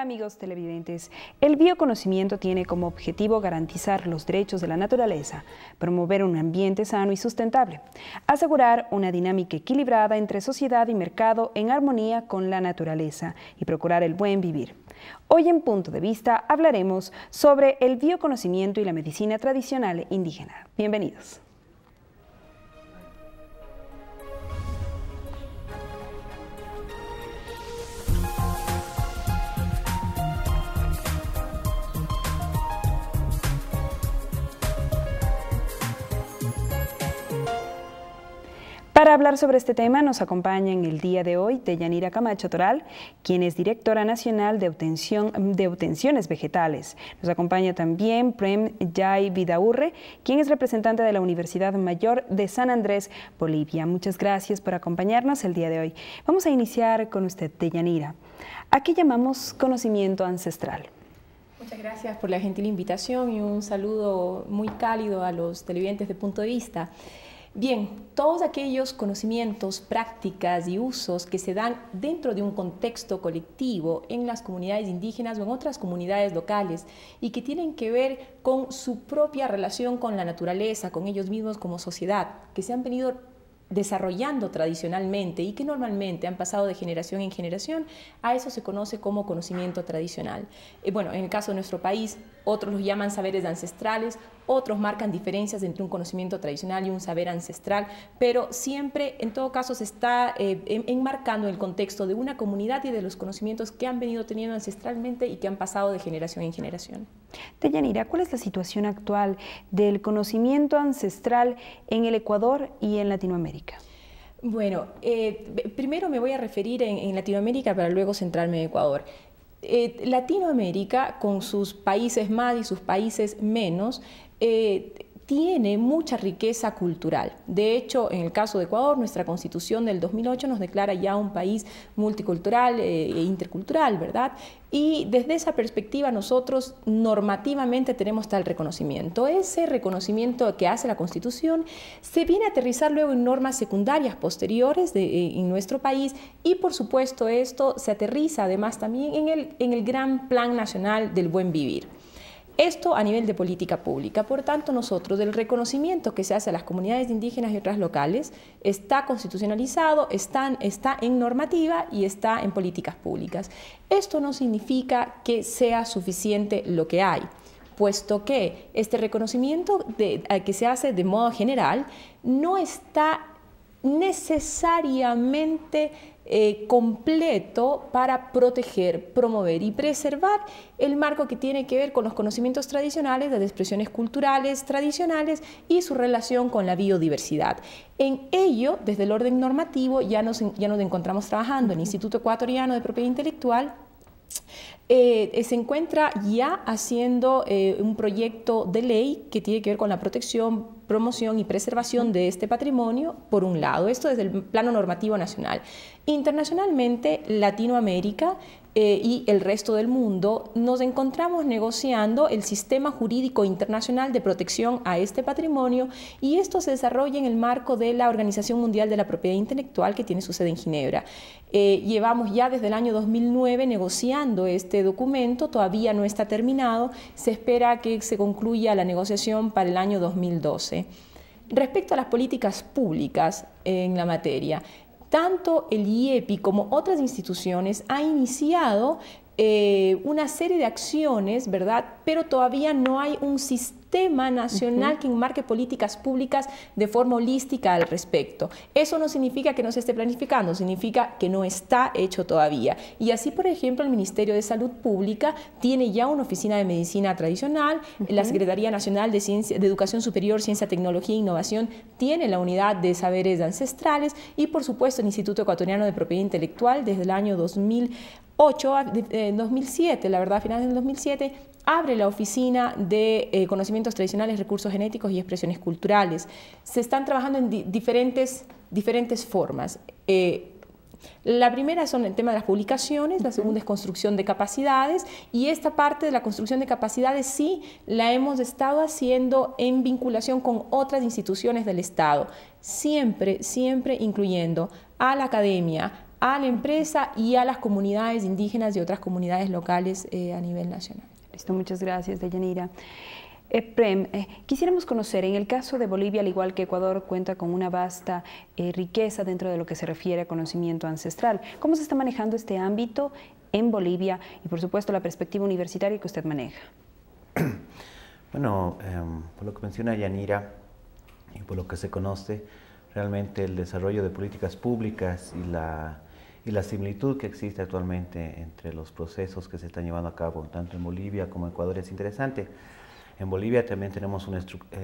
amigos televidentes, el bioconocimiento tiene como objetivo garantizar los derechos de la naturaleza, promover un ambiente sano y sustentable, asegurar una dinámica equilibrada entre sociedad y mercado en armonía con la naturaleza y procurar el buen vivir. Hoy en Punto de Vista hablaremos sobre el bioconocimiento y la medicina tradicional indígena. Bienvenidos. Para hablar sobre este tema nos acompaña en el día de hoy Deyanira Camacho Toral, quien es directora nacional de obtenciones vegetales. Nos acompaña también Prem Yay Vidaurre, quien es representante de la Universidad Mayor de San Andrés, Bolivia. Muchas gracias por acompañarnos el día de hoy. Vamos a iniciar con usted, Deyanira. ¿A qué llamamos conocimiento ancestral? Muchas gracias por la gentil invitación y un saludo muy cálido a los televidentes de Punto de Vista. Bien, todos aquellos conocimientos, prácticas y usos que se dan dentro de un contexto colectivo en las comunidades indígenas o en otras comunidades locales y que tienen que ver con su propia relación con la naturaleza, con ellos mismos como sociedad, que se han venido desarrollando tradicionalmente y que normalmente han pasado de generación en generación, a eso se conoce como conocimiento tradicional. Bueno, en el caso de nuestro país, otros los llaman saberes ancestrales, otros marcan diferencias entre un conocimiento tradicional y un saber ancestral, pero siempre, en todo caso, se está enmarcando el contexto de una comunidad y de los conocimientos que han venido teniendo ancestralmente y que han pasado de generación en generación. Deyanira, ¿cuál es la situación actual del conocimiento ancestral en el Ecuador y en Latinoamérica? Bueno, primero me voy a referir en Latinoamérica para luego centrarme en Ecuador. Latinoamérica, con sus países más y sus países menos, tiene mucha riqueza cultural. De hecho, en el caso de Ecuador, nuestra Constitución del 2008 nos declara ya un país multicultural e intercultural, ¿verdad? Y desde esa perspectiva nosotros normativamente tenemos tal reconocimiento. Ese reconocimiento que hace la Constitución se viene a aterrizar luego en normas secundarias posteriores en nuestro país y por supuesto esto se aterriza además también en el Gran Plan Nacional del Buen Vivir. Esto a nivel de política pública. Por tanto, nosotros, el reconocimiento que se hace a las comunidades indígenas y otras locales está constitucionalizado, está en normativa y está en políticas públicas. Esto no significa que sea suficiente lo que hay, puesto que este reconocimiento que se hace de modo general no está necesariamente completo para proteger, promover y preservar el marco que tiene que ver con los conocimientos tradicionales, las expresiones culturales tradicionales y su relación con la biodiversidad. En ello, desde el orden normativo, ya nos encontramos trabajando en el Instituto Ecuatoriano de Propiedad Intelectual. Se encuentra ya haciendo un proyecto de ley que tiene que ver con la protección, promoción y preservación de este patrimonio, por un lado, esto desde el plano normativo nacional. Internacionalmente, Latinoamérica y el resto del mundo nos encontramos negociando el sistema jurídico internacional de protección a este patrimonio y esto se desarrolla en el marco de la Organización Mundial de la Propiedad Intelectual que tiene su sede en Ginebra. Llevamos ya desde el año 2009 negociando este documento, todavía no está terminado, se espera que se concluya la negociación para el año 2012. Respecto a las políticas públicas en la materia, tanto el IEPI como otras instituciones han iniciado una serie de acciones, ¿verdad? Pero todavía no hay un sistema nacional que enmarque políticas públicas de forma holística al respecto. Eso no significa que no se esté planificando, significa que no está hecho todavía. Y así, por ejemplo, el Ministerio de Salud Pública tiene ya una oficina de medicina tradicional, la Secretaría Nacional de Educación Superior, Ciencia, Tecnología e Innovación tiene la unidad de saberes ancestrales y, por supuesto, el Instituto Ecuatoriano de Propiedad Intelectual desde el año 2007, la verdad, a finales del 2007, abre la oficina de conocimientos tradicionales, recursos genéticos y expresiones culturales. Se están trabajando en diferentes formas. La primera son el tema de las publicaciones, la segunda es construcción de capacidades y esta parte de la construcción de capacidades sí la hemos estado haciendo en vinculación con otras instituciones del Estado, siempre incluyendo a la academia, a la empresa y a las comunidades indígenas y otras comunidades locales a nivel nacional. Listo, muchas gracias, Deyanira. Prem, quisiéramos conocer, en el caso de Bolivia, al igual que Ecuador, cuenta con una vasta riqueza dentro de lo que se refiere a conocimiento ancestral. ¿Cómo se está manejando este ámbito en Bolivia y, por supuesto, la perspectiva universitaria que usted maneja? Bueno, por lo que menciona Yanira y por lo que se conoce, realmente el desarrollo de políticas públicas y la similitud que existe actualmente entre los procesos que se están llevando a cabo tanto en Bolivia como en Ecuador es interesante. En Bolivia también tenemos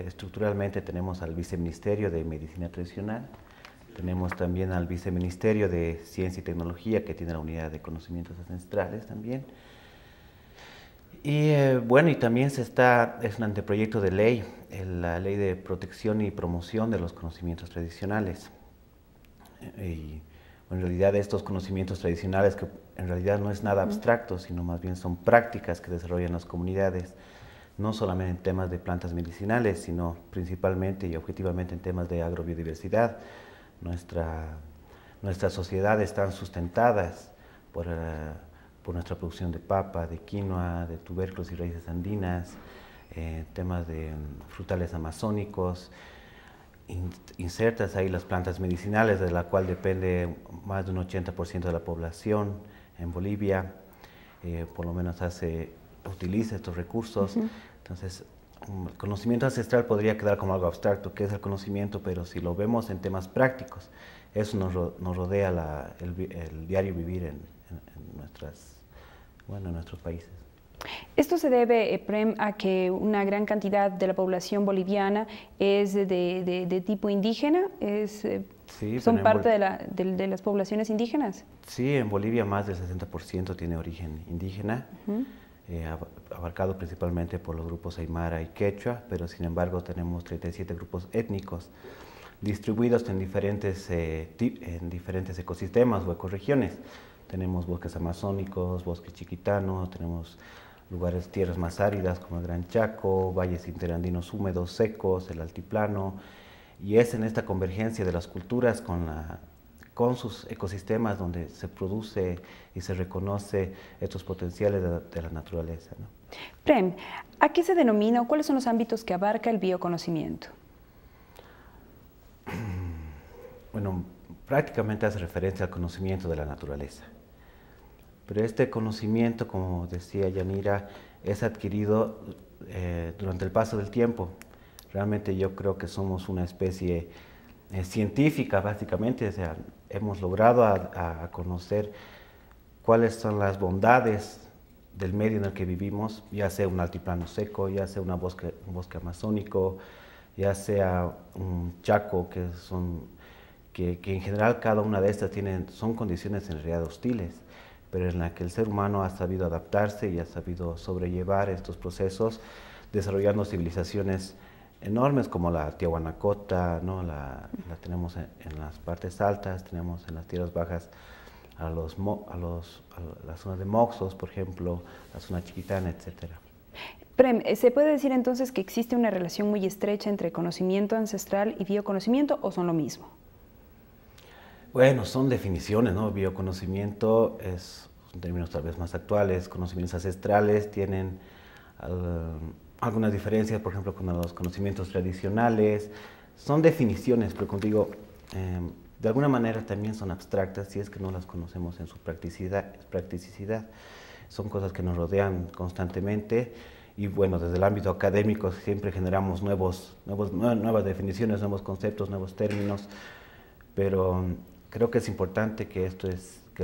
estructuralmente tenemos al Viceministerio de Medicina Tradicional, tenemos también al Viceministerio de Ciencia y Tecnología, que tiene la unidad de conocimientos ancestrales también. Y bueno, y también es un anteproyecto de ley, la Ley de Protección y Promoción de los Conocimientos Tradicionales. Y bueno, en realidad estos conocimientos tradicionales, que en realidad no es nada abstracto, sino más bien son prácticas que desarrollan las comunidades, no solamente en temas de plantas medicinales, sino principalmente y objetivamente en temas de agrobiodiversidad. Nuestras sociedades están sustentadas por nuestra producción de papa, de quinoa, de tubérculos y raíces andinas, temas de frutales amazónicos, insertas ahí las plantas medicinales, de la cual depende más de un 80% de la población en Bolivia, por lo menos utiliza estos recursos. Entonces, el conocimiento ancestral podría quedar como algo abstracto, que es el conocimiento, pero si lo vemos en temas prácticos, eso nos rodea el diario vivir en nuestros países. Esto se debe, Prem, a que una gran cantidad de la población boliviana es de tipo indígena, sí, ¿son parte de las poblaciones indígenas? Sí, en Bolivia más del 60% tiene origen indígena, abarcado principalmente por los grupos Aymara y Quechua, pero sin embargo tenemos 37 grupos étnicos distribuidos en diferentes ecosistemas o ecorregiones. Tenemos bosques amazónicos, bosques chiquitanos, tenemos tierras más áridas como el Gran Chaco, valles interandinos húmedos, secos, el altiplano, y es en esta convergencia de las culturas con sus ecosistemas donde se produce y se reconoce estos potenciales de la naturaleza, ¿no? Prem, ¿a qué se denomina o cuáles son los ámbitos que abarca el bioconocimiento? Bueno, prácticamente hace referencia al conocimiento de la naturaleza. Pero este conocimiento, como decía Yanira, es adquirido durante el paso del tiempo. Realmente yo creo que somos una especie científica, básicamente. O sea, hemos logrado a conocer cuáles son las bondades del medio en el que vivimos, ya sea un altiplano seco, ya sea un bosque amazónico, ya sea un chaco, que en general cada una de estas son condiciones en realidad hostiles, pero en la que el ser humano ha sabido adaptarse y ha sabido sobrellevar estos procesos, desarrollando civilizaciones enormes como la Tiahuanacota, ¿no? La tenemos en las partes altas, tenemos en las tierras bajas a la zona de Moxos, por ejemplo, la zona chiquitana, etc. Prem, ¿se puede decir entonces que existe una relación muy estrecha entre conocimiento ancestral y bioconocimiento o son lo mismo? Bueno, son definiciones, ¿no? Bioconocimiento son términos tal vez más actuales, conocimientos ancestrales tienen algunas diferencias, por ejemplo, con los conocimientos tradicionales. Son definiciones, pero como digo, de alguna manera también son abstractas si es que no las conocemos en su practicidad. Son cosas que nos rodean constantemente y bueno, desde el ámbito académico siempre generamos nuevas definiciones, nuevos conceptos, nuevos términos, pero creo que es importante que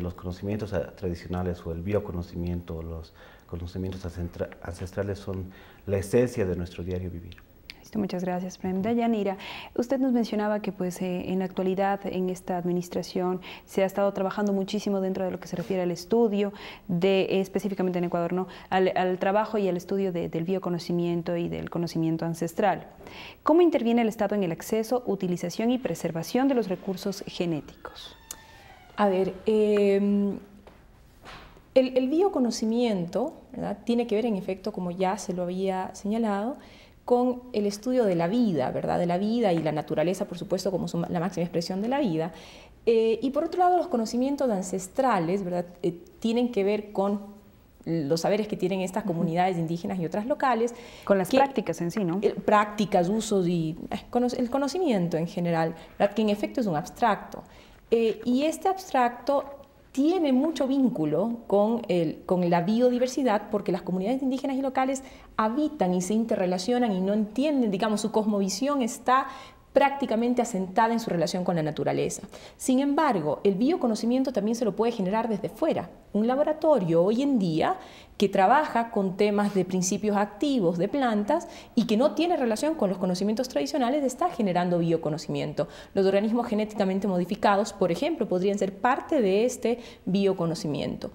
los conocimientos tradicionales o el bioconocimiento, los conocimientos ancestrales son la esencia de nuestro diario vivir. Muchas gracias, Prem. Deyanira, usted nos mencionaba que en la actualidad en esta administración se ha estado trabajando muchísimo dentro de lo que se refiere al estudio, específicamente en Ecuador, ¿no? al trabajo y al estudio del bioconocimiento y del conocimiento ancestral. ¿Cómo interviene el Estado en el acceso, utilización y preservación de los recursos genéticos? A ver, el bioconocimiento, ¿verdad?, tiene que ver, en efecto, como ya se lo había señalado, con el estudio de la vida, ¿verdad? De la vida y la naturaleza, por supuesto, como la máxima expresión de la vida. Y por otro lado, los conocimientos ancestrales, ¿verdad? Tienen que ver con los saberes que tienen estas comunidades indígenas y otras locales. Con las prácticas en sí, ¿no? Prácticas, usos y el conocimiento en general, ¿verdad? Que en efecto es un abstracto. Y este abstracto tiene mucho vínculo con la biodiversidad, porque las comunidades indígenas y locales habitan y se interrelacionan y no entienden, digamos, su cosmovisión está prácticamente asentada en su relación con la naturaleza. Sin embargo, el bioconocimiento también se lo puede generar desde fuera. Un laboratorio hoy en día que trabaja con temas de principios activos de plantas y que no tiene relación con los conocimientos tradicionales está generando bioconocimiento. Los organismos genéticamente modificados, por ejemplo, podrían ser parte de este bioconocimiento.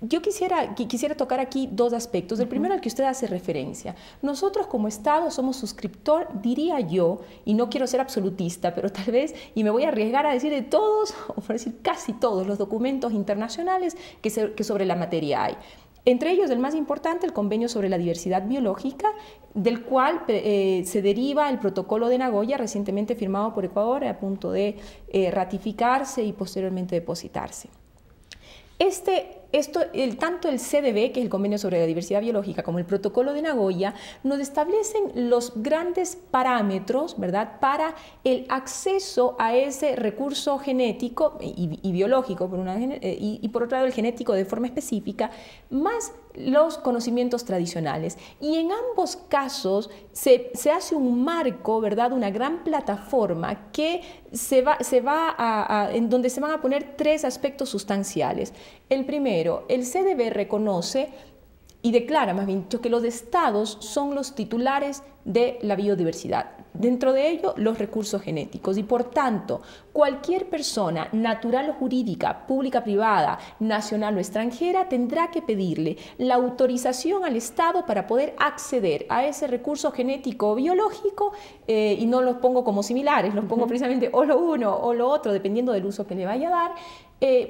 Yo quisiera tocar aquí dos aspectos. El primero al que usted hace referencia. Nosotros como Estado somos suscriptor, diría yo, y no quiero ser absolutista, pero tal vez, y me voy a arriesgar a decir de todos, o por decir casi todos los documentos internacionales que sobre la materia hay. Entre ellos, el más importante, el Convenio sobre la Diversidad Biológica, del cual se deriva el Protocolo de Nagoya, recientemente firmado por Ecuador, a punto de ratificarse y posteriormente depositarse. Tanto el CDB, que es el Convenio sobre la Diversidad Biológica, como el Protocolo de Nagoya, nos establecen los grandes parámetros, ¿verdad?, para el acceso a ese recurso genético y biológico, y por otro lado el genético de forma específica, más los conocimientos tradicionales. Y en ambos casos se hace un marco, ¿verdad?, una gran plataforma que en donde se van a poner tres aspectos sustanciales. El primero, el CDB reconoce y declara más bien que los estados son los titulares de la biodiversidad. Dentro de ello, los recursos genéticos y, por tanto, cualquier persona natural o jurídica, pública, privada, nacional o extranjera, tendrá que pedirle la autorización al Estado para poder acceder a ese recurso genético o biológico, y no los pongo como similares, los pongo precisamente o lo uno o lo otro, dependiendo del uso que le vaya a dar,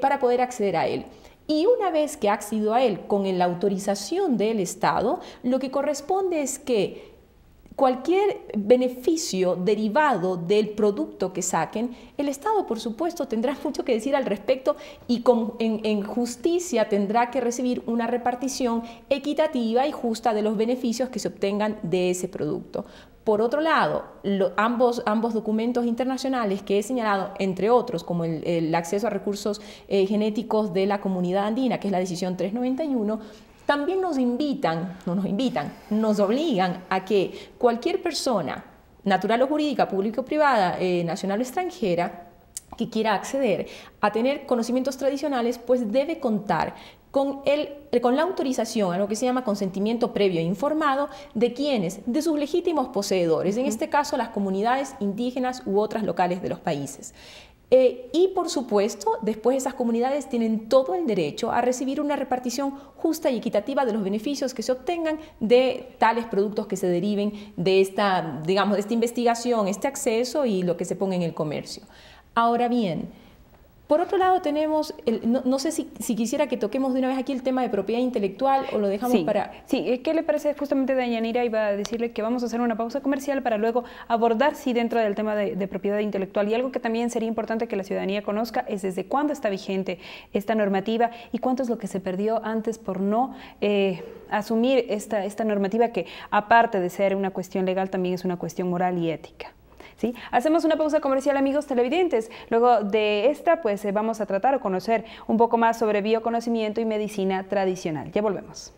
para poder acceder a él. Y una vez que ha accedido a él con la autorización del Estado, lo que corresponde es que cualquier beneficio derivado del producto que saquen, el Estado, por supuesto, tendrá mucho que decir al respecto y en justicia tendrá que recibir una repartición equitativa y justa de los beneficios que se obtengan de ese producto. Por otro lado, ambos documentos internacionales que he señalado, entre otros, como el acceso a recursos genéticos de la comunidad andina, que es la decisión 391, también nos obligan a que cualquier persona, natural o jurídica, pública o privada, nacional o extranjera, que quiera acceder a tener conocimientos tradicionales, pues debe contar con la autorización, a lo que se llama consentimiento previo e informado, de quienes, de sus legítimos poseedores, en este caso las comunidades indígenas u otras locales de los países. Y por supuesto, después esas comunidades tienen todo el derecho a recibir una repartición justa y equitativa de los beneficios que se obtengan de tales productos que se deriven de esta investigación, este acceso y lo que se ponga en el comercio. Ahora bien, por otro lado tenemos, no sé si quisiera que toquemos de una vez aquí el tema de propiedad intelectual o lo dejamos para... Sí, ¿qué le parece? Justamente Deyanira iba a decirle que vamos a hacer una pausa comercial para luego abordar, sí, dentro del tema de propiedad intelectual. Y algo que también sería importante que la ciudadanía conozca es desde cuándo está vigente esta normativa y cuánto es lo que se perdió antes por no asumir esta normativa que, aparte de ser una cuestión legal, también es una cuestión moral y ética. ¿Sí? Hacemos una pausa comercial, amigos televidentes. Luego de esta, pues vamos a tratar o conocer un poco más sobre bioconocimiento y medicina tradicional. Ya volvemos.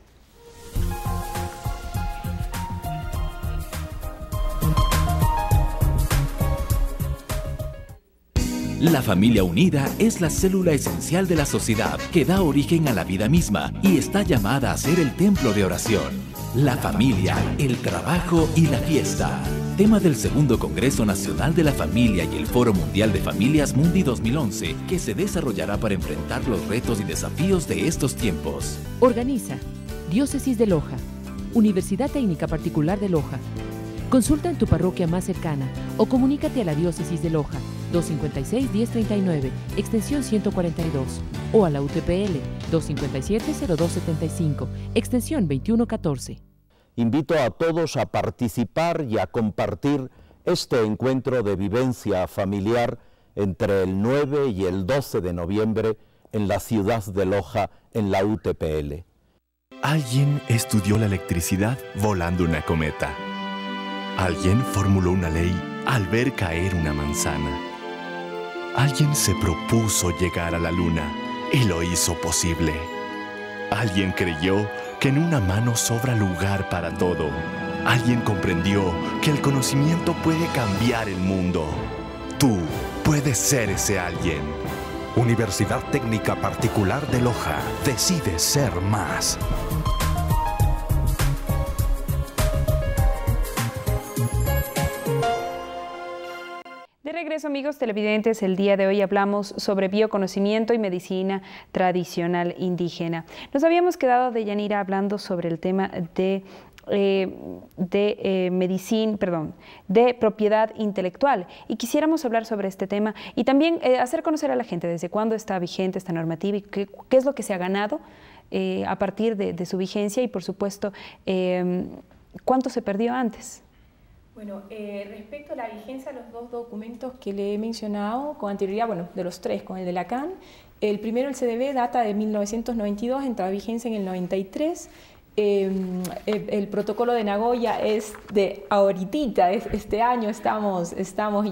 La familia unida es la célula esencial de la sociedad que da origen a la vida misma y está llamada a ser el templo de oración. La familia, el trabajo y la fiesta. Tema del segundo Congreso Nacional de la Familia y el Foro Mundial de Familias Mundi 2011, que se desarrollará para enfrentar los retos y desafíos de estos tiempos. Organiza Diócesis de Loja, Universidad Técnica Particular de Loja. Consulta en tu parroquia más cercana o comunícate a la Diócesis de Loja, 256-1039, extensión 142, o a la UTPL, 257-0275, extensión 2114. invito a todos a participar y a compartir este encuentro de vivencia familiar entre el 9 y el 12 de noviembre en la ciudad de Loja, en la UTPL. Alguien estudió la electricidad volando una cometa. Alguien formuló una ley al ver caer una manzana. Alguien se propuso llegar a la luna y lo hizo posible. Alguien creyó que en una mano sobra lugar para todo. Alguien comprendió que el conocimiento puede cambiar el mundo. Tú puedes ser ese alguien. Universidad Técnica Particular de Loja. Decide ser más. De regreso, amigos televidentes, el día de hoy hablamos sobre bioconocimiento y medicina tradicional indígena. Nos habíamos quedado, Deyanira, hablando sobre el tema de propiedad intelectual, y quisiéramos hablar sobre este tema y también hacer conocer a la gente desde cuándo está vigente esta normativa y qué es lo que se ha ganado a partir de su vigencia y, por supuesto, cuánto se perdió antes. Bueno, respecto a la vigencia de los dos documentos que le he mencionado con anterioridad, bueno, de los tres, con el de la CAN, el primero, el CDB, data de 1992, entra a vigencia en el 93. El protocolo de Nagoya es de ahorita, este año estamos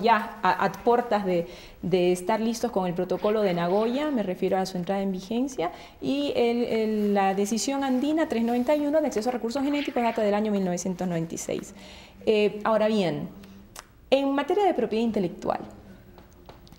ya a puertas de estar listos con el protocolo de Nagoya, me refiero a su entrada en vigencia, y la decisión andina 391 de acceso a recursos genéticos data del año 1996. Ahora bien, en materia de propiedad intelectual,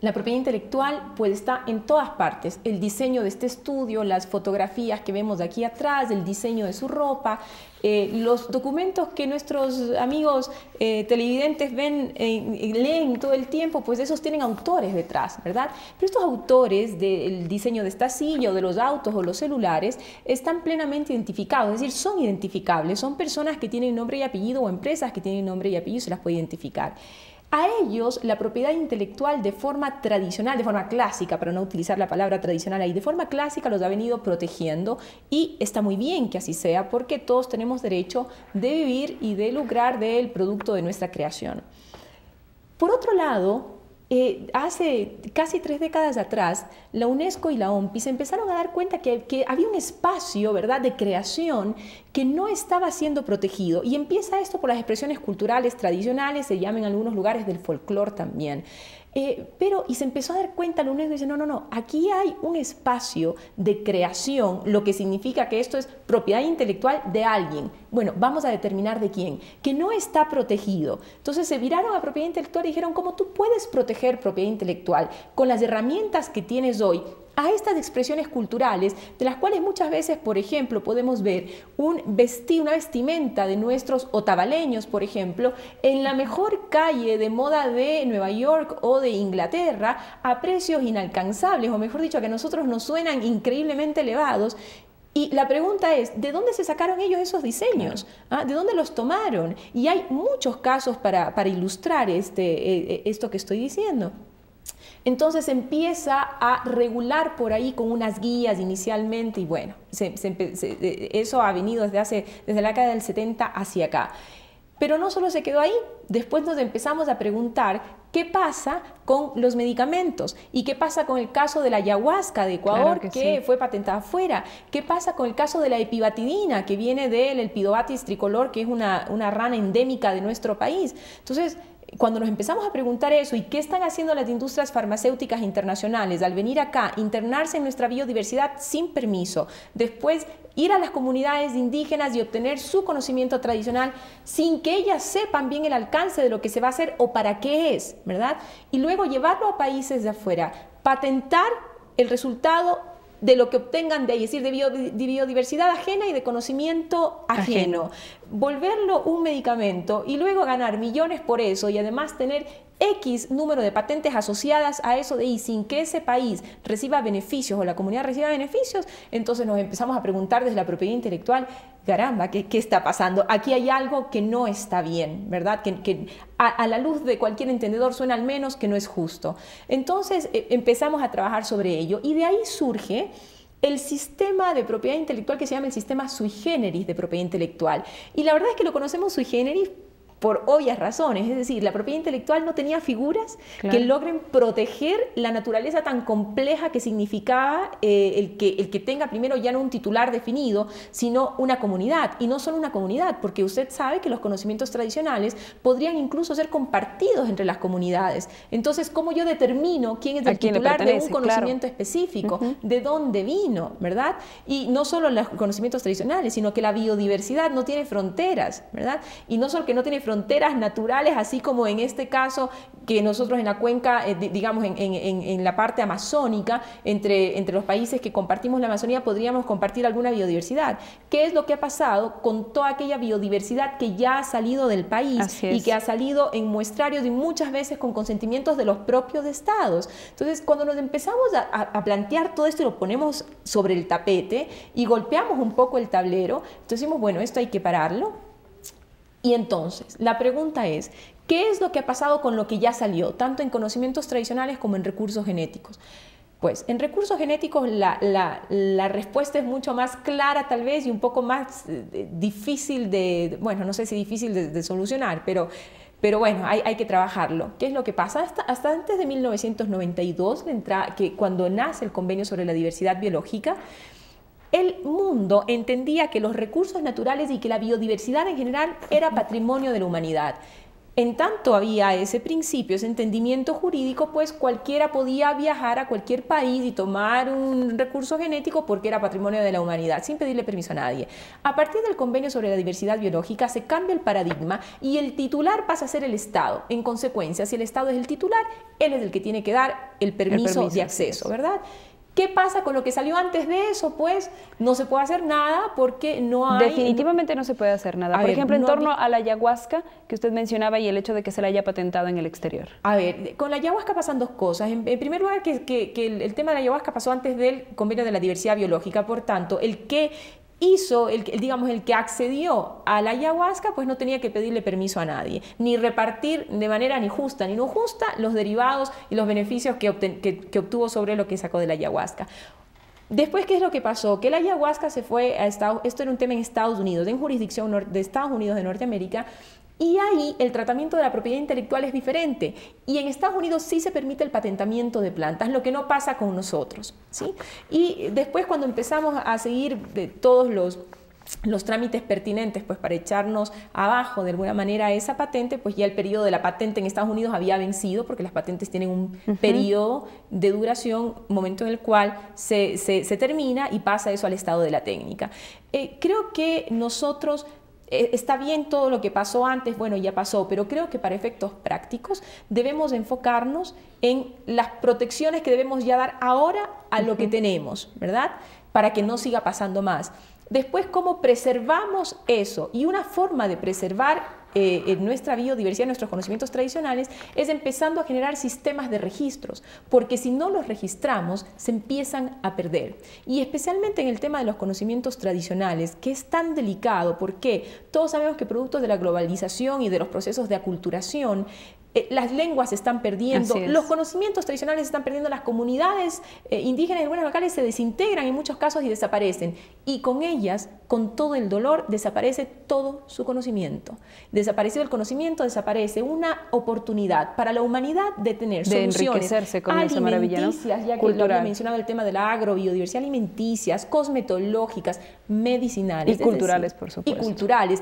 la propiedad intelectual pues está en todas partes. El diseño de este estudio, las fotografías que vemos de aquí atrás, el diseño de su ropa, los documentos que nuestros amigos televidentes ven, leen todo el tiempo, pues esos tienen autores detrás, ¿verdad? Pero estos autores del diseño de esta silla o de los autos o los celulares están plenamente identificados, es decir, son identificables, son personas que tienen nombre y apellido o empresas que tienen nombre y apellido, se las puede identificar. A ellos la propiedad intelectual de forma tradicional, de forma clásica, para no utilizar la palabra tradicional ahí, de forma clásica los ha venido protegiendo, y está muy bien que así sea porque todos tenemos derecho de vivir y de lucrar del producto de nuestra creación. Por otro lado, hace casi 3 décadas atrás, la UNESCO y la OMPI se empezaron a dar cuenta que había un espacio, ¿verdad?, de creación que no estaba siendo protegido. Y empieza esto por las expresiones culturales tradicionales, se llama en algunos lugares del folclore también. Y se empezó a dar cuenta, la UNESCO dice, no, aquí hay un espacio de creación, lo que significa que esto es propiedad intelectual de alguien. Bueno, vamos a determinar de quién, que no está protegido. Entonces se viraron a propiedad intelectual y dijeron, ¿cómo tú puedes proteger propiedad intelectual con las herramientas que tienes hoy a estas expresiones culturales, de las cuales muchas veces, por ejemplo, podemos ver una vestimenta de nuestros otavaleños, por ejemplo, en la mejor calle de moda de Nueva York o de Inglaterra, a precios inalcanzables, o mejor dicho, que a nosotros nos suenan increíblemente elevados. Y la pregunta es, ¿de dónde se sacaron ellos esos diseños? ¿De dónde los tomaron? Y hay muchos casos para ilustrar esto que estoy diciendo. Entonces empieza a regular por ahí con unas guías inicialmente y bueno, eso ha venido desde la década del 70 hacia acá. Pero no solo se quedó ahí, después nos empezamos a preguntar qué pasa con los medicamentos y qué pasa con el caso de la ayahuasca de Ecuador, claro que sí, fue patentada afuera, qué pasa con el caso de la epibatidina que viene del Elpidobatis tricolor, que es una rana endémica de nuestro país. Entonces, cuando nos empezamos a preguntar eso y qué están haciendo las industrias farmacéuticas internacionales al venir acá, internarse en nuestra biodiversidad sin permiso, después ir a las comunidades indígenas y obtener su conocimiento tradicional sin que ellas sepan bien el alcance de lo que se va a hacer o para qué es, ¿verdad? Y luego llevarlo a países de afuera, patentar el resultado de lo que obtengan de ahí, es decir, de biodiversidad ajena y de conocimiento ajeno. Volverlo un medicamento y luego ganar millones por eso y además tener X número de patentes asociadas a eso de ahí sin que ese país reciba beneficios o la comunidad reciba beneficios, entonces nos empezamos a preguntar desde la propiedad intelectual, caramba, ¿qué está pasando? Aquí hay algo que no está bien, ¿verdad? Que a la luz de cualquier entendedor suena al menos que no es justo. Entonces empezamos a trabajar sobre ello y de ahí surge el sistema de propiedad intelectual que se llama el sistema sui generis de propiedad intelectual. Y la verdad es que lo conocemos sui generis por obvias razones, es decir, la propiedad intelectual no tenía figuras que logren proteger la naturaleza tan compleja que significaba el que tenga primero ya no un titular definido, sino una comunidad, y no solo una comunidad, porque usted sabe que los conocimientos tradicionales podrían incluso ser compartidos entre las comunidades. Entonces, ¿cómo yo determino quién es el titular de un conocimiento específico? ¿De dónde vino? ¿Verdad? Y no solo los conocimientos tradicionales, sino que la biodiversidad no tiene fronteras, ¿verdad? Y no solo que no tiene fronteras naturales, así como en este caso que nosotros en la cuenca, digamos en la parte amazónica, entre los países que compartimos la Amazonía, podríamos compartir alguna biodiversidad. ¿Qué es lo que ha pasado con toda aquella biodiversidad que ya ha salido del país y que ha salido en muestrarios y muchas veces con consentimientos de los propios estados? Entonces, cuando nos empezamos a plantear todo esto y lo ponemos sobre el tapete y golpeamos un poco el tablero, entonces decimos, bueno, esto hay que pararlo. Y entonces, la pregunta es, ¿qué es lo que ha pasado con lo que ya salió, tanto en conocimientos tradicionales como en recursos genéticos? Pues en recursos genéticos la respuesta es mucho más clara tal vez y un poco más difícil bueno, no sé si difícil de solucionar, pero bueno, hay que trabajarlo. ¿Qué es lo que pasa? Hasta antes de 1992, cuando nace el Convenio sobre la Diversidad Biológica, el mundo entendía que los recursos naturales y que la biodiversidad en general era patrimonio de la humanidad. En tanto había ese principio, ese entendimiento jurídico, pues cualquiera podía viajar a cualquier país y tomar un recurso genético porque era patrimonio de la humanidad, sin pedirle permiso a nadie. A partir del Convenio sobre la Diversidad Biológica se cambia el paradigma y el titular pasa a ser el Estado. En consecuencia, si el Estado es el titular, él es el que tiene que dar el permiso de acceso, ¿verdad? ¿Qué pasa con lo que salió antes de eso? Pues no se puede hacer nada porque no hay... Definitivamente no se puede hacer nada. Por ejemplo, en torno a la ayahuasca que usted mencionaba y el hecho de que se la haya patentado en el exterior. A ver, con la ayahuasca pasan dos cosas. En primer lugar, que el tema de la ayahuasca pasó antes del Convenio de la Diversidad Biológica. Por tanto, el que hizo, el que accedió a la ayahuasca, pues no tenía que pedirle permiso a nadie, ni repartir de manera ni justa ni no justa los derivados y los beneficios que obtuvo sobre lo que sacó de la ayahuasca. Después, ¿qué es lo que pasó? Que la ayahuasca se fue a esto era un tema en Estados Unidos, en jurisdicción de Estados Unidos de Norteamérica, y ahí el tratamiento de la propiedad intelectual es diferente. Y en Estados Unidos sí se permite el patentamiento de plantas, lo que no pasa con nosotros, ¿sí? Y después, cuando empezamos a seguir todos los trámites pertinentes pues para echarnos abajo de alguna manera esa patente, pues ya el periodo de la patente en Estados Unidos había vencido, porque las patentes tienen un periodo de duración, momento en el cual se termina y pasa eso al estado de la técnica. Creo que nosotros... Está bien todo lo que pasó antes, bueno, ya pasó, pero creo que para efectos prácticos debemos enfocarnos en las protecciones que debemos ya dar ahora a lo que tenemos, ¿verdad? Para que no siga pasando más. Después, ¿cómo preservamos eso? Y una forma de preservar nuestra biodiversidad, nuestros conocimientos tradicionales, es empezando a generar sistemas de registros, porque si no los registramos, se empiezan a perder. Y especialmente en el tema de los conocimientos tradicionales, que es tan delicado, porque todos sabemos que producto de la globalización y de los procesos de aculturación, las lenguas se están perdiendo, los conocimientos tradicionales se están perdiendo, las comunidades indígenas y algunas locales se desintegran en muchos casos y desaparecen. Y con ellas, con todo el dolor, desaparece todo su conocimiento. Desaparecido el conocimiento, desaparece una oportunidad para la humanidad de tener soluciones enriquecerse con esa maravilla, ¿no? Ya que lo había mencionado el tema de la agrobiodiversidad, alimenticias, cosmetológicas, medicinales. Y culturales, por supuesto. Y culturales.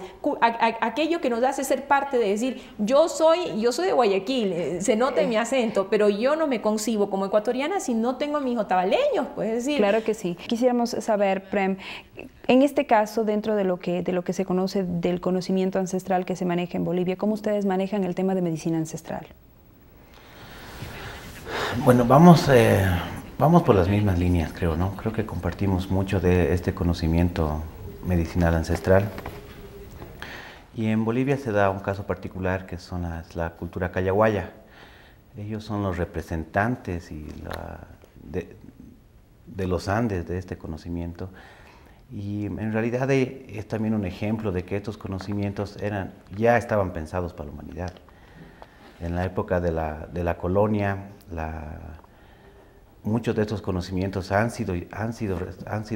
Aquello que nos hace ser parte de decir, yo soy de Guayaquil, se nota en mi acento, pero yo no me concibo como ecuatoriana si no tengo a mis otavaleños, pues decir. Claro que sí. Quisiéramos saber, Prem, en este caso, dentro de lo que se conoce del conocimiento ancestral que se maneja en Bolivia, ¿cómo ustedes manejan el tema de medicina ancestral? Bueno, vamos por las mismas líneas, creo, ¿no? Creo que compartimos mucho de este conocimiento medicinal ancestral. Y en Bolivia se da un caso particular que son la cultura cayaguaya. Ellos son los representantes de los Andes de este conocimiento. Y en realidad es también un ejemplo de que estos conocimientos ya estaban pensados para la humanidad. En la época de la colonia, muchos de estos conocimientos han sido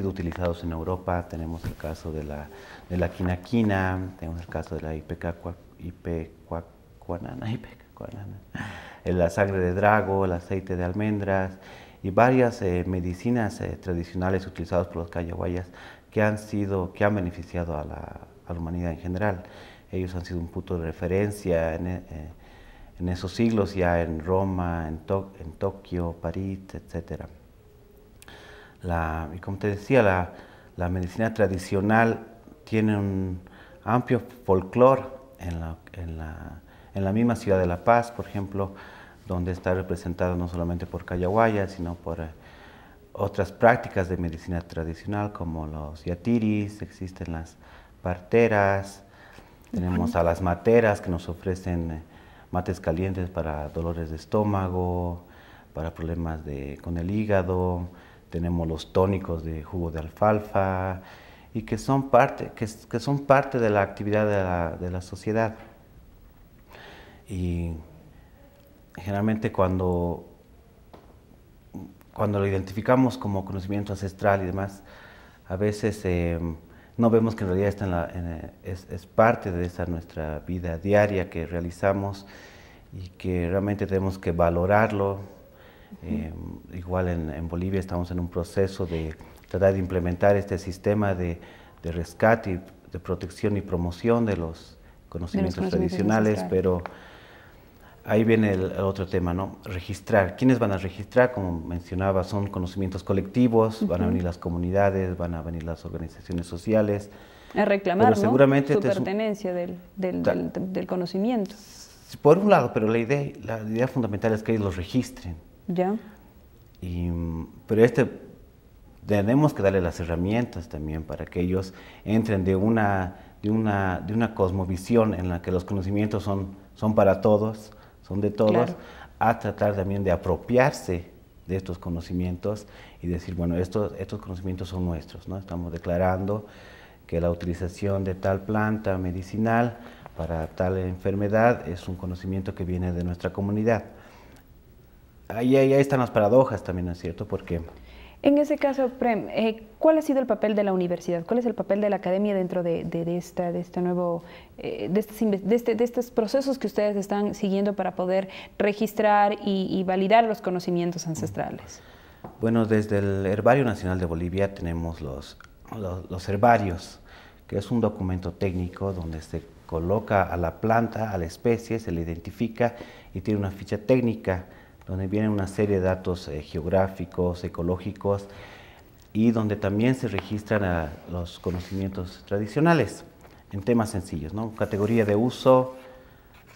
utilizados en Europa. Tenemos el caso de la quinaquina, tenemos el caso de la ipecacuanha, la sangre de drago, el aceite de almendras y varias medicinas tradicionales utilizadas por los cayaguayas que han beneficiado a la humanidad en general. Ellos han sido un punto de referencia en esos siglos, ya en Roma, en Tokio, París, etc. Y como te decía, la medicina tradicional tiene un amplio folclore en la misma ciudad de La Paz, por ejemplo, donde está representada no solamente por cayaguayas, sino por otras prácticas de medicina tradicional, como los yatiris, existen las parteras, tenemos a las materas que nos ofrecen mates calientes para dolores de estómago, para problemas con el hígado, tenemos los tónicos de jugo de alfalfa, y que son parte de la actividad de la sociedad. Y generalmente cuando lo identificamos como conocimiento ancestral y demás, a veces no vemos que en realidad es parte de esa nuestra vida diaria que realizamos y que realmente tenemos que valorarlo. Igual en Bolivia estamos en un proceso de tratar de implementar este sistema de rescate, de protección y promoción de los conocimientos tradicionales, pero ahí viene el otro tema, ¿no? Registrar. ¿Quiénes van a registrar? Como mencionaba, son conocimientos colectivos, van a venir las comunidades, van a venir las organizaciones sociales. A reclamar, ¿no?, seguramente su pertenencia del conocimiento. Por un lado, pero la idea fundamental es que ellos los registren. Ya. Pero tenemos que darle las herramientas también para que ellos entren de una cosmovisión en la que los conocimientos son para todos, son de todos, claro, a tratar también de apropiarse de estos conocimientos y decir, bueno, estos conocimientos son nuestros, ¿no? Estamos declarando que la utilización de tal planta medicinal para tal enfermedad es un conocimiento que viene de nuestra comunidad. Ahí están las paradojas también, ¿no es cierto? Porque en ese caso, Prem, ¿cuál ha sido el papel de la universidad? ¿Cuál es el papel de la academia dentro de estos procesos que ustedes están siguiendo para poder registrar y validar los conocimientos ancestrales? Bueno, desde el Herbario Nacional de Bolivia tenemos los herbarios, que es un documento técnico donde se coloca a la planta, a la especie, se le identifica y tiene una ficha técnica donde vienen una serie de datos geográficos, ecológicos y donde también se registran los conocimientos tradicionales en temas sencillos, ¿no? Categoría de uso,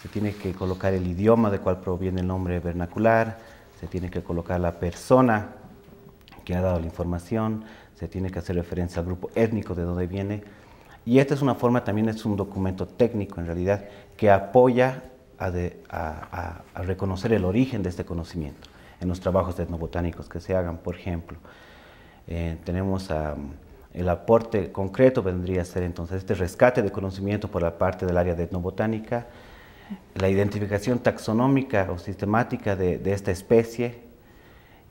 se tiene que colocar el idioma de cual proviene el nombre vernacular, se tiene que colocar la persona que ha dado la información, se tiene que hacer referencia al grupo étnico de donde viene, y esta es una forma, también es un documento técnico en realidad, que apoya a reconocer el origen de este conocimiento en los trabajos etnobotánicos que se hagan. Por ejemplo, tenemos el aporte concreto, vendría a ser entonces este rescate de conocimiento por la parte del área de etnobotánica, la identificación taxonómica o sistemática de esta especie,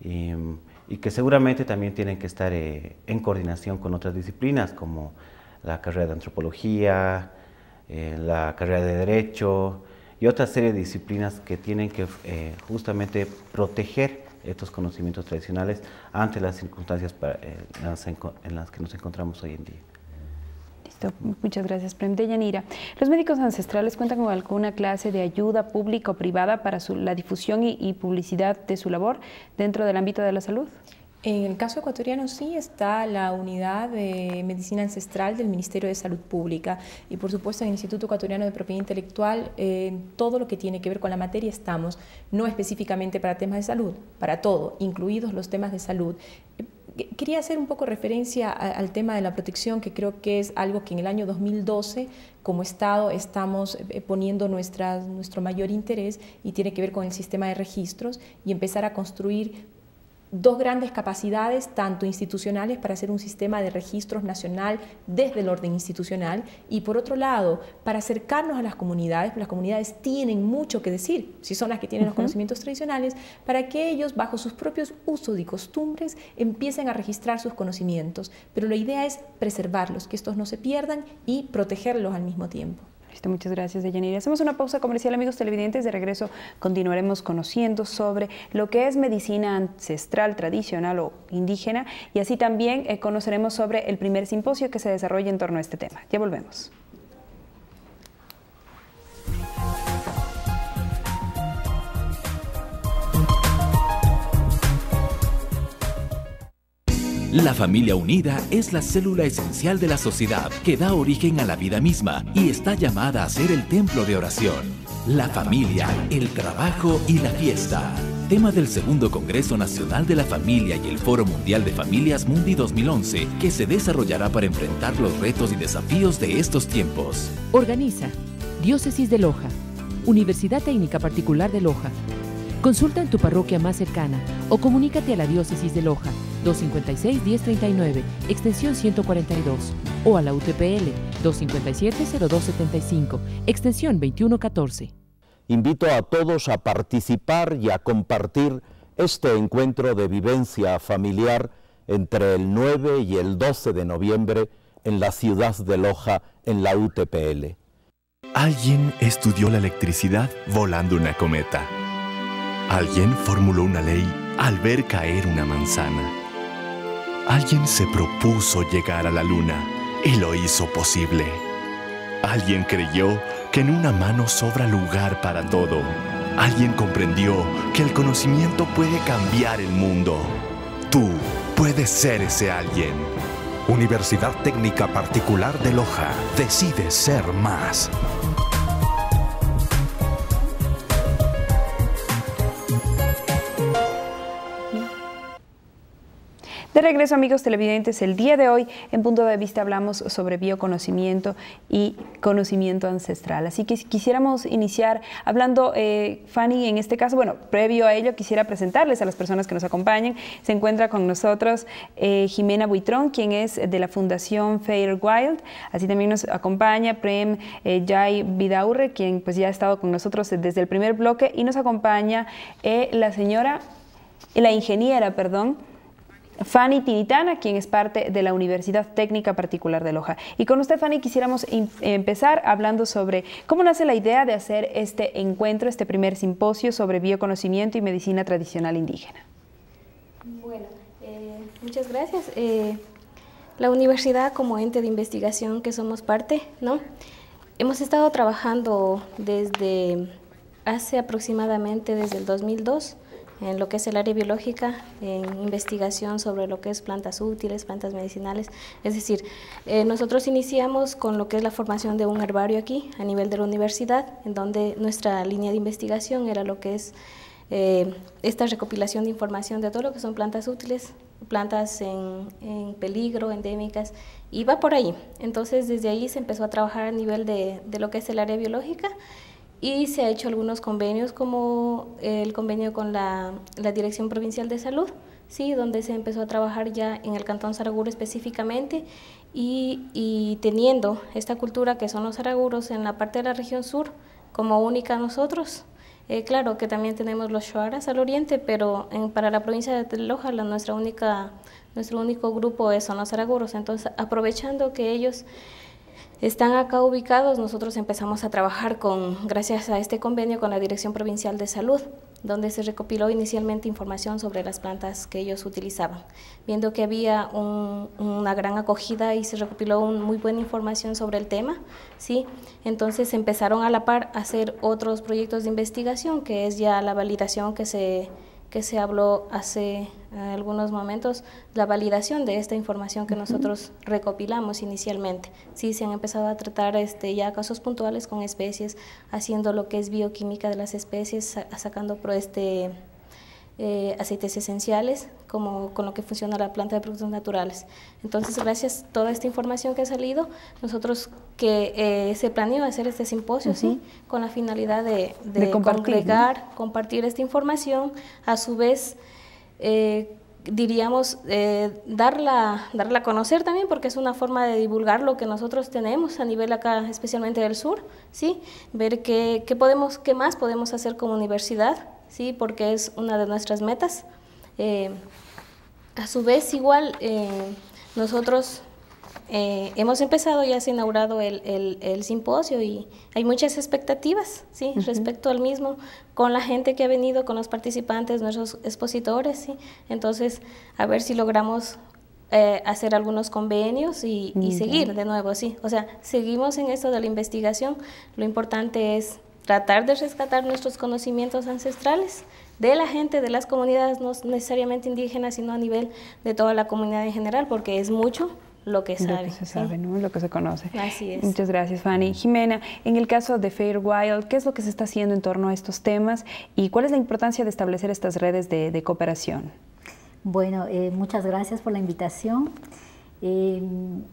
y que seguramente también tienen que estar en coordinación con otras disciplinas como la carrera de antropología, la carrera de derecho y otra serie de disciplinas que tienen que justamente proteger estos conocimientos tradicionales ante las circunstancias en las que nos encontramos hoy en día. Listo, muchas gracias, Prem. Deyanira, ¿los médicos ancestrales cuentan con alguna clase de ayuda pública o privada para la difusión y publicidad de su labor dentro del ámbito de la salud? En el caso ecuatoriano sí está la unidad de medicina ancestral del Ministerio de Salud Pública y por supuesto en el Instituto Ecuatoriano de Propiedad Intelectual todo lo que tiene que ver con la materia estamos, no específicamente para temas de salud, para todo, incluidos los temas de salud. Quería hacer un poco referencia al tema de la protección, que creo que es algo que en el año 2012 como Estado estamos poniendo nuestro mayor interés y tiene que ver con el sistema de registros y empezar a construir dos grandes capacidades, tanto institucionales para hacer un sistema de registros nacional desde el orden institucional y por otro lado, para acercarnos a las comunidades, porque las comunidades tienen mucho que decir, si son las que tienen los conocimientos tradicionales, para que ellos, bajo sus propios usos y costumbres, empiecen a registrar sus conocimientos. Pero la idea es preservarlos, que estos no se pierdan y protegerlos al mismo tiempo. Muchas gracias, Deyanira. Hacemos una pausa comercial, amigos televidentes. De regreso continuaremos conociendo sobre lo que es medicina ancestral, tradicional o indígena, y así también conoceremos sobre el primer simposio que se desarrolla en torno a este tema. Ya volvemos. La familia unida es la célula esencial de la sociedad que da origen a la vida misma y está llamada a ser el templo de oración. La familia, el trabajo y la fiesta. Tema del segundo Congreso Nacional de la Familia y el Foro Mundial de Familias Mundi 2011, que se desarrollará para enfrentar los retos y desafíos de estos tiempos. Organiza Diócesis de Loja, Universidad Técnica Particular de Loja. Consulta en tu parroquia más cercana o comunícate a la Diócesis de Loja, 256-1039, extensión 142, o a la UTPL, 257-0275, extensión 2114. Invito a todos a participar y a compartir este encuentro de vivencia familiar entre el 9 y el 12 de noviembre en la ciudad de Loja, en la UTPL. Alguien estudió la electricidad volando una cometa. Alguien formuló una ley al ver caer una manzana. Alguien se propuso llegar a la luna y lo hizo posible. Alguien creyó que en una mano sobra lugar para todo. Alguien comprendió que el conocimiento puede cambiar el mundo. Tú puedes ser ese alguien. Universidad Técnica Particular de Loja. Decide ser más. De regreso, amigos televidentes, el día de hoy en Punto de Vista hablamos sobre bioconocimiento y conocimiento ancestral. Así que quisiéramos iniciar hablando, Fanny, en este caso, bueno, previo a ello quisiera presentarles a las personas que nos acompañan. Se encuentra con nosotros Jimena Buitrón, quien es de la Fundación Fair Wild. Así también nos acompaña Prem Jai Vidaurre, quien pues ya ha estado con nosotros desde el primer bloque, y nos acompaña la ingeniera, Fanny Tinitana, quien es parte de la Universidad Técnica Particular de Loja. Y con usted, Fanny, quisiéramos empezar hablando sobre cómo nace la idea de hacer este encuentro, este primer simposio sobre bioconocimiento y medicina tradicional indígena. Bueno, muchas gracias. La universidad, como ente de investigación que somos parte, ¿no? Hemos estado trabajando desde hace aproximadamente desde el 2002 en lo que es el área biológica, en investigación sobre lo que es plantas útiles, plantas medicinales. Es decir, nosotros iniciamos con lo que es la formación de un herbario aquí, a nivel de la universidad, en donde nuestra línea de investigación era lo que es esta recopilación de información de todo lo que son plantas útiles, plantas en peligro, endémicas, y va por ahí. Entonces, desde ahí se empezó a trabajar a nivel de lo que es el área biológica, y se ha hecho algunos convenios, como el convenio con la Dirección Provincial de Salud, ¿sí? Donde se empezó a trabajar ya en el Cantón Saraguro específicamente, y teniendo esta cultura que son los saraguros en la parte de la región sur como única nosotros. Claro que también tenemos los shuaras al oriente, pero para la provincia de Loja nuestro único grupo son los saraguros. Entonces, aprovechando que ellos están acá ubicados, nosotros empezamos a trabajar gracias a este convenio con la Dirección Provincial de Salud, donde se recopiló inicialmente información sobre las plantas que ellos utilizaban. Viendo que había una gran acogida y se recopiló muy buena información sobre el tema, ¿sí? Entonces empezaron a la par a hacer otros proyectos de investigación, que es ya la validación que se habló hace algunos momentos, la validación de esta información que nosotros recopilamos inicialmente. Sí, se han empezado a tratar ya casos puntuales con especies, haciendo lo que es bioquímica de las especies, sacando aceites esenciales, con lo que funciona la planta de productos naturales. Entonces, gracias a toda esta información que ha salido, nosotros se planeó hacer este simposio, ¿sí? Con la finalidad de compartir esta información, a su vez diríamos, darla a conocer también, porque es una forma de divulgar lo que nosotros tenemos a nivel acá, especialmente del sur, ¿sí? Ver qué más podemos hacer como universidad, ¿sí? Porque es una de nuestras metas. A su vez, igual, nosotros hemos empezado, ya se ha inaugurado el simposio y hay muchas expectativas, ¿sí? Respecto al mismo, con la gente que ha venido, con los participantes, nuestros expositores, ¿sí? Entonces, a ver si logramos hacer algunos convenios y seguir de nuevo, ¿sí? O sea, seguimos en esto de la investigación. Lo importante es tratar de rescatar nuestros conocimientos ancestrales de la gente, de las comunidades, no necesariamente indígenas, sino a nivel de toda la comunidad en general, porque es mucho lo que sabe. Lo que se sabe, ¿no? Lo que se conoce. Así es. Muchas gracias, Fanny. Jimena, en el caso de Fairwild, ¿qué es lo que se está haciendo en torno a estos temas y cuál es la importancia de establecer estas redes de cooperación? Bueno, muchas gracias por la invitación.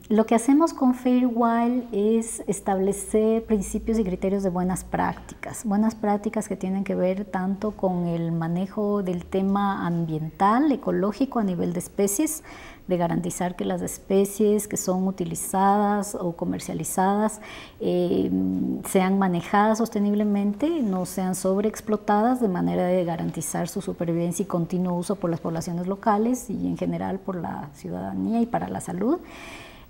Lo que hacemos con Fairwild es establecer principios y criterios de buenas prácticas que tienen que ver tanto con el manejo del tema ambiental, ecológico a nivel de especies, de garantizar que las especies que son utilizadas o comercializadas sean manejadas sosteniblemente, no sean sobreexplotadas, de manera de garantizar su supervivencia y continuo uso por las poblaciones locales y en general por la ciudadanía y para la salud.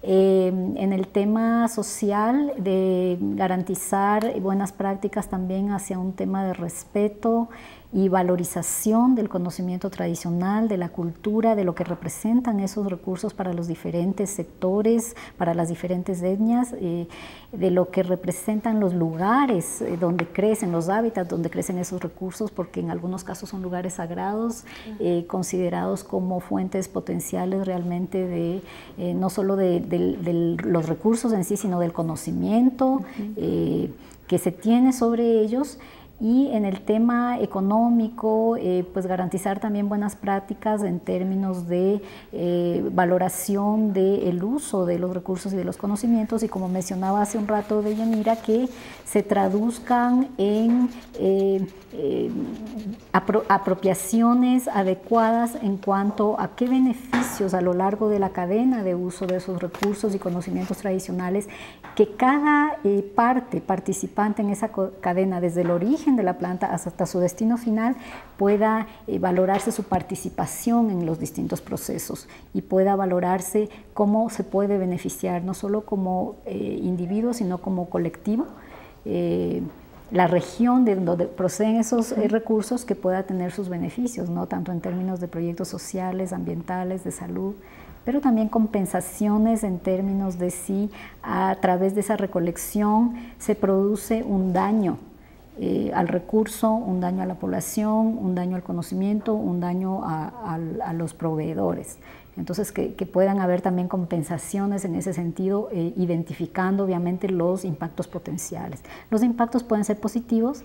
En el tema social, de garantizar buenas prácticas también hacia un tema de respeto y valorización del conocimiento tradicional, de la cultura, de lo que representan esos recursos para los diferentes sectores, para las diferentes etnias, de lo que representan los lugares donde crecen, los hábitats donde crecen esos recursos, porque en algunos casos son lugares sagrados, considerados como fuentes potenciales realmente de, no solo de los recursos en sí, sino del conocimiento que se tiene sobre ellos. Y en el tema económico, pues garantizar también buenas prácticas en términos de valoración del uso de los recursos y de los conocimientos, y como mencionaba hace un rato Deyanira, que se traduzcan en apropiaciones adecuadas en cuanto a qué beneficios a lo largo de la cadena de uso de esos recursos y conocimientos tradicionales, que cada parte participante en esa cadena, desde el origen de la planta hasta su destino final, pueda valorarse su participación en los distintos procesos y pueda valorarse cómo se puede beneficiar, no solo como individuo, sino como colectivo, la región de donde proceden esos recursos, que pueda tener sus beneficios, ¿no? Tanto en términos de proyectos sociales, ambientales, de salud, pero también compensaciones en términos de si a través de esa recolección se produce un daño al recurso, un daño a la población, un daño al conocimiento, un daño a los proveedores. Entonces, que puedan haber también compensaciones en ese sentido, identificando obviamente los impactos potenciales. Los impactos pueden ser positivos,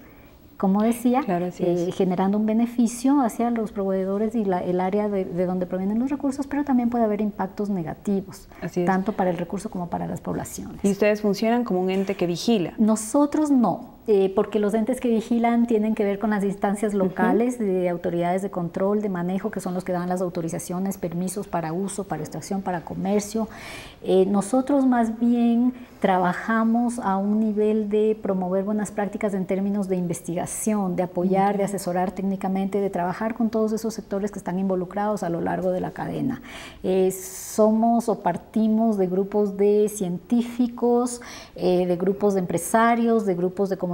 como decía, claro, generando un beneficio hacia los proveedores y el área de donde provienen los recursos, pero también puede haber impactos negativos, tanto para el recurso como para las poblaciones. ¿Y ustedes funcionan como un ente que vigila? Nosotros no. Porque los entes que vigilan tienen que ver con las instancias locales de autoridades de control, de manejo, que son los que dan las autorizaciones, permisos para uso, para extracción, para comercio. Nosotros más bien trabajamos a un nivel de promover buenas prácticas en términos de investigación, de apoyar, de asesorar técnicamente, de trabajar con todos esos sectores que están involucrados a lo largo de la cadena. Somos o partimos de grupos de científicos, de grupos de empresarios, de grupos de comunidades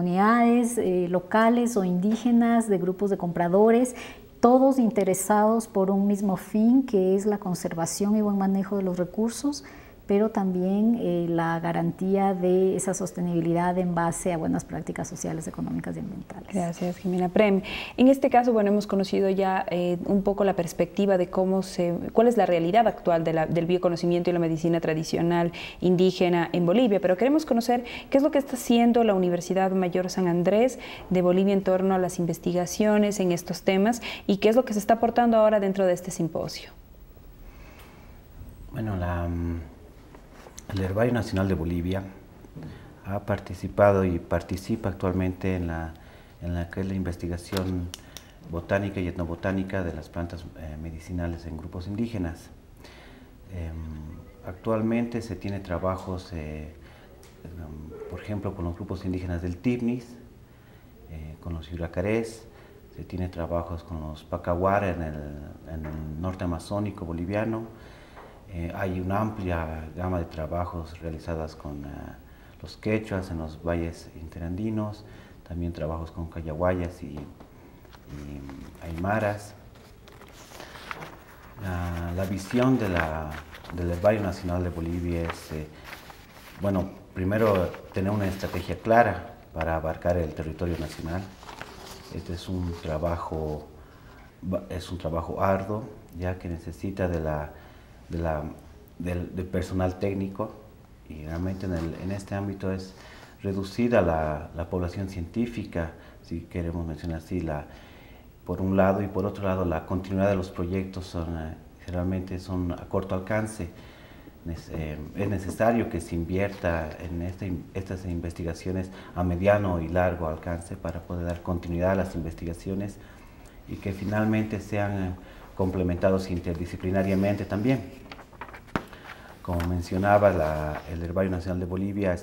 locales o indígenas, de grupos de compradores, todos interesados por un mismo fin, que es la conservación y buen manejo de los recursos, pero también la garantía de esa sostenibilidad en base a buenas prácticas sociales, económicas y ambientales. Gracias, Jimena Prem. En este caso, bueno, hemos conocido ya un poco la perspectiva de cuál es la realidad actual del bioconocimiento y la medicina tradicional indígena en Bolivia, pero queremos conocer qué es lo que está haciendo la Universidad Mayor San Andrés de Bolivia en torno a las investigaciones en estos temas y qué es lo que se está aportando ahora dentro de este simposio. Bueno, el Herbario Nacional de Bolivia ha participado y participa actualmente en la que es la investigación botánica y etnobotánica de las plantas medicinales en grupos indígenas. Actualmente se tiene trabajos, por ejemplo, con los grupos indígenas del Tibnis, con los Yuracarés, se tiene trabajos con los Pacahuara en el norte amazónico boliviano. Hay una amplia gama de trabajos realizados con los quechuas en los valles interandinos, también trabajos con cayaguayas y aymaras. La visión del Herbario Nacional de Bolivia es, bueno, primero tener una estrategia clara para abarcar el territorio nacional. Este es un trabajo arduo, ya que necesita del personal técnico, y realmente en este ámbito es reducida la población científica, si queremos mencionar así, por un lado, y por otro lado la continuidad de los proyectos generalmente son a corto alcance. Es necesario que se invierta en estas investigaciones a mediano y largo alcance para poder dar continuidad a las investigaciones y que finalmente sean complementados interdisciplinariamente también. Como mencionaba, el Herbario Nacional de Bolivia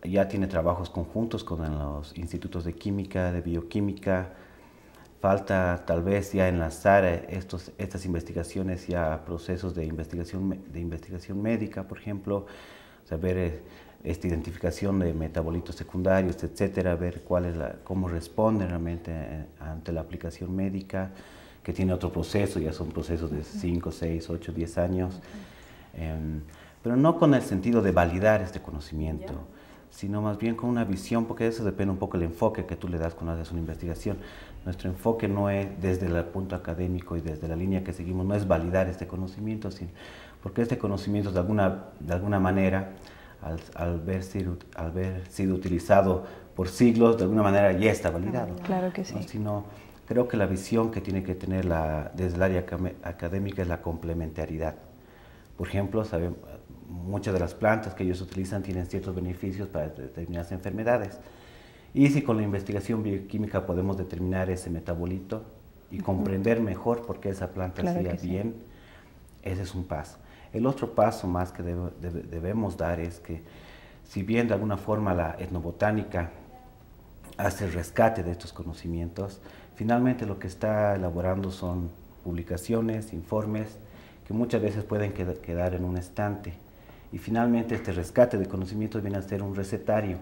ya tiene trabajos conjuntos con los institutos de química, de bioquímica. Falta tal vez ya enlazar estas investigaciones ya a procesos de investigación médica, por ejemplo, saber esta identificación de metabolitos secundarios, etcétera, ver cómo responden realmente ante la aplicación médica, que tiene otro proceso, ya son procesos de 5, 6, 8, 10 años, pero no con el sentido de validar este conocimiento, sino más bien con una visión, porque eso depende un poco del enfoque que tú le das cuando haces una investigación. Nuestro enfoque no es desde el punto académico y desde la línea que seguimos, no es validar este conocimiento, sino porque este conocimiento de alguna manera, al haber sido utilizado por siglos, de alguna manera ya está validado. Claro que sí. ¿No? Sino, creo que la visión que tiene que tener desde el área académica es la complementariedad. Por ejemplo, muchas de las plantas que ellos utilizan tienen ciertos beneficios para determinadas enfermedades. Y si con la investigación bioquímica podemos determinar ese metabolito y comprender mejor por qué esa planta hacía bien, ese es un paso. El otro paso más que debemos dar es que, si bien de alguna forma la etnobotánica hace el rescate de estos conocimientos, finalmente lo que está elaborando son publicaciones, informes, que muchas veces pueden quedar en un estante. Y finalmente este rescate de conocimientos viene a ser un recetario.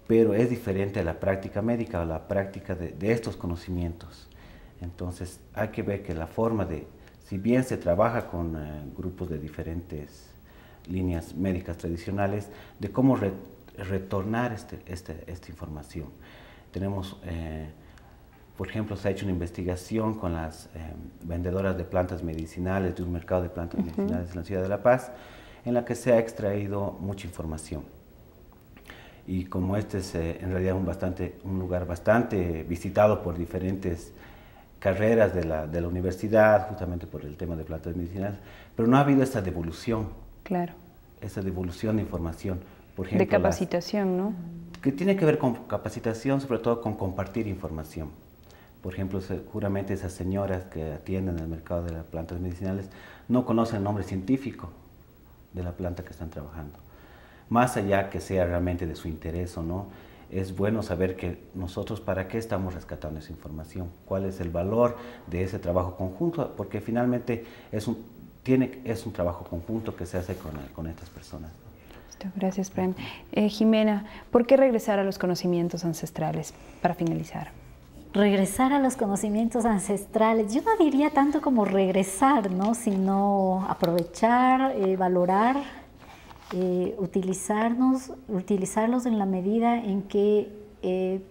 Pero es diferente a la práctica médica, a la práctica de estos conocimientos. Entonces hay que ver que la forma si bien se trabaja con grupos de diferentes líneas médicas tradicionales, de cómo retornar esta información. Tenemos, por ejemplo, se ha hecho una investigación con las vendedoras de plantas medicinales, de un mercado de plantas medicinales en la ciudad de La Paz, en la que se ha extraído mucha información. Y como este es en realidad un lugar bastante visitado por diferentes carreras de la universidad, justamente por el tema de plantas medicinales, pero no ha habido esta devolución. Claro. Esa devolución de información. Por ejemplo, de capacitación, ¿no? Que tiene que ver con capacitación, sobre todo con compartir información. Por ejemplo, seguramente esas señoras que atienden el mercado de las plantas medicinales no conocen el nombre científico de la planta que están trabajando. Más allá que sea realmente de su interés o no, es bueno saber que nosotros para qué estamos rescatando esa información, cuál es el valor de ese trabajo conjunto, porque finalmente es un trabajo conjunto que se hace con estas personas. Gracias, Prem. Jimena, ¿por qué regresar a los conocimientos ancestrales para finalizar? Regresar a los conocimientos ancestrales, yo no diría tanto como regresar, ¿no? Sino aprovechar, valorar, utilizarlos en la medida en que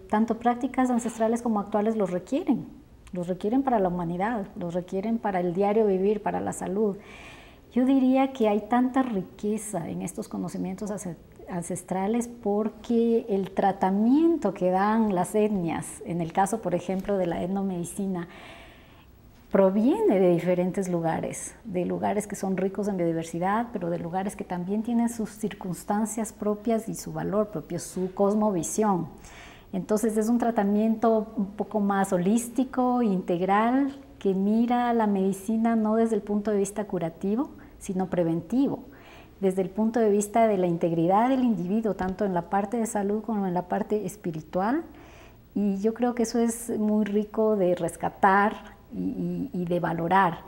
tanto prácticas ancestrales como actuales los requieren para la humanidad, los requieren para el diario vivir, para la salud. Yo diría que hay tanta riqueza en estos conocimientos ancestrales porque el tratamiento que dan las etnias, en el caso, por ejemplo, de la etnomedicina, proviene de diferentes lugares, de lugares que son ricos en biodiversidad, pero de lugares que también tienen sus circunstancias propias y su valor propio, su cosmovisión. Entonces es un tratamiento un poco más holístico, integral, que mira la medicina no desde el punto de vista curativo, sino preventivo, desde el punto de vista de la integridad del individuo, tanto en la parte de salud como en la parte espiritual. Y yo creo que eso es muy rico de rescatar y de valorar.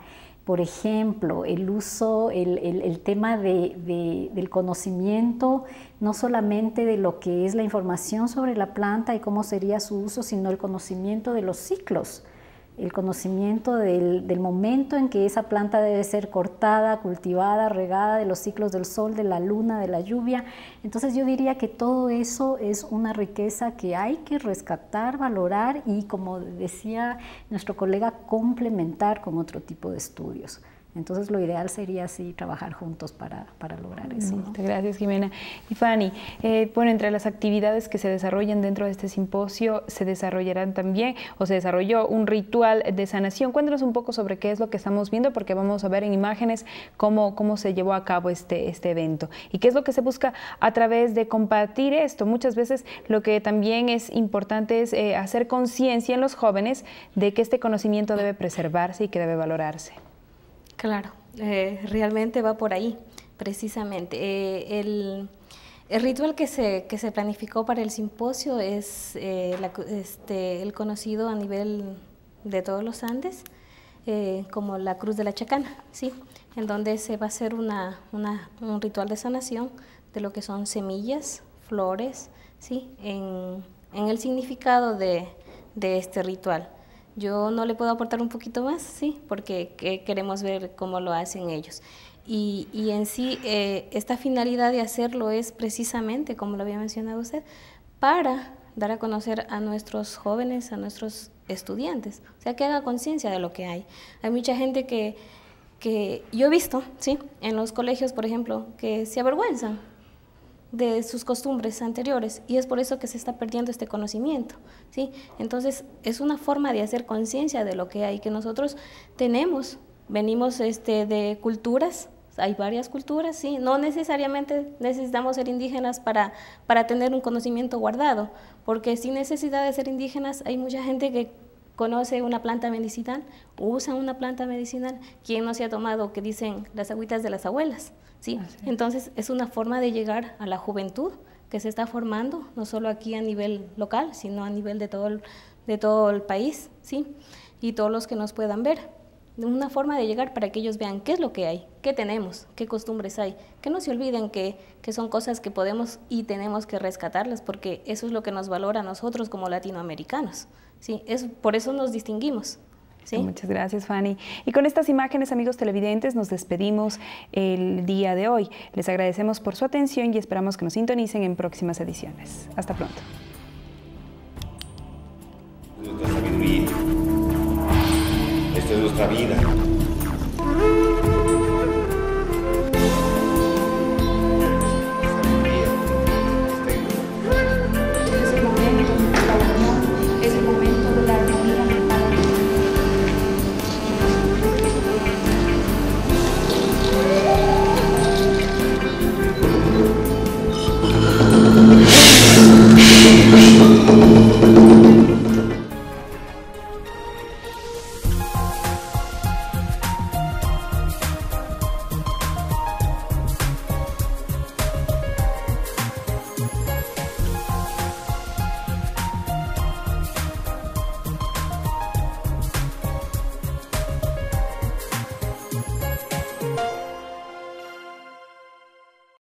Por ejemplo, el uso, el tema del conocimiento, no solamente de lo que es la información sobre la planta y cómo sería su uso, sino el conocimiento de los ciclos, el conocimiento del momento en que esa planta debe ser cortada, cultivada, regada, de los ciclos del sol, de la luna, de la lluvia. Entonces yo diría que todo eso es una riqueza que hay que rescatar, valorar y, como decía nuestro colega, complementar con otro tipo de estudios. Entonces lo ideal sería así trabajar juntos para lograr eso, ¿no? Muchas gracias, Jimena. Y Fanny, bueno, entre las actividades que se desarrollan dentro de este simposio, se desarrollarán también, o se desarrolló un ritual de sanación. Cuéntanos un poco sobre qué es lo que estamos viendo, porque vamos a ver en imágenes cómo se llevó a cabo este evento y qué es lo que se busca a través de compartir esto. Muchas veces lo que también es importante es hacer conciencia en los jóvenes de que este conocimiento debe preservarse y que debe valorarse. Claro, realmente va por ahí, precisamente. El ritual que se planificó para el simposio es el conocido a nivel de todos los Andes como la Cruz de la Chacana, ¿sí? En donde se va a hacer un ritual de sanación de lo que son semillas, flores, ¿sí? En el significado de este ritual. Yo no le puedo aportar un poquito más, sí, porque queremos ver cómo lo hacen ellos. Y en sí, esta finalidad de hacerlo es precisamente, como lo había mencionado usted, para dar a conocer a nuestros jóvenes, a nuestros estudiantes, o sea, que haga conciencia de lo que hay. Hay mucha gente que yo he visto, sí, en los colegios, por ejemplo, que se avergüenzan de sus costumbres anteriores, y es por eso que se está perdiendo este conocimiento, ¿sí? Entonces es una forma de hacer conciencia de lo que hay, que nosotros venimos de culturas, hay varias culturas, ¿sí? No necesariamente necesitamos ser indígenas para tener un conocimiento guardado, porque sin necesidad de ser indígenas hay mucha gente que conoce una planta medicinal, usa una planta medicinal. ¿Quién no se ha tomado, que dicen, las agüitas de las abuelas? ¿Sí? Entonces es una forma de llegar a la juventud que se está formando, no solo aquí a nivel local, sino a nivel de todo el país, ¿sí? Y todos los que nos puedan ver. Una forma de llegar para que ellos vean qué es lo que hay, qué tenemos, qué costumbres hay, que no se olviden que son cosas que podemos y tenemos que rescatarlas, porque eso es lo que nos valora a nosotros como latinoamericanos, ¿sí? Por eso nos distinguimos. ¿Sí? Muchas gracias, Fanny. Y con estas imágenes, amigos televidentes, nos despedimos el día de hoy. Les agradecemos por su atención y esperamos que nos sintonicen en próximas ediciones. Hasta pronto. Nuestra sabiduría. Esta es nuestra vida.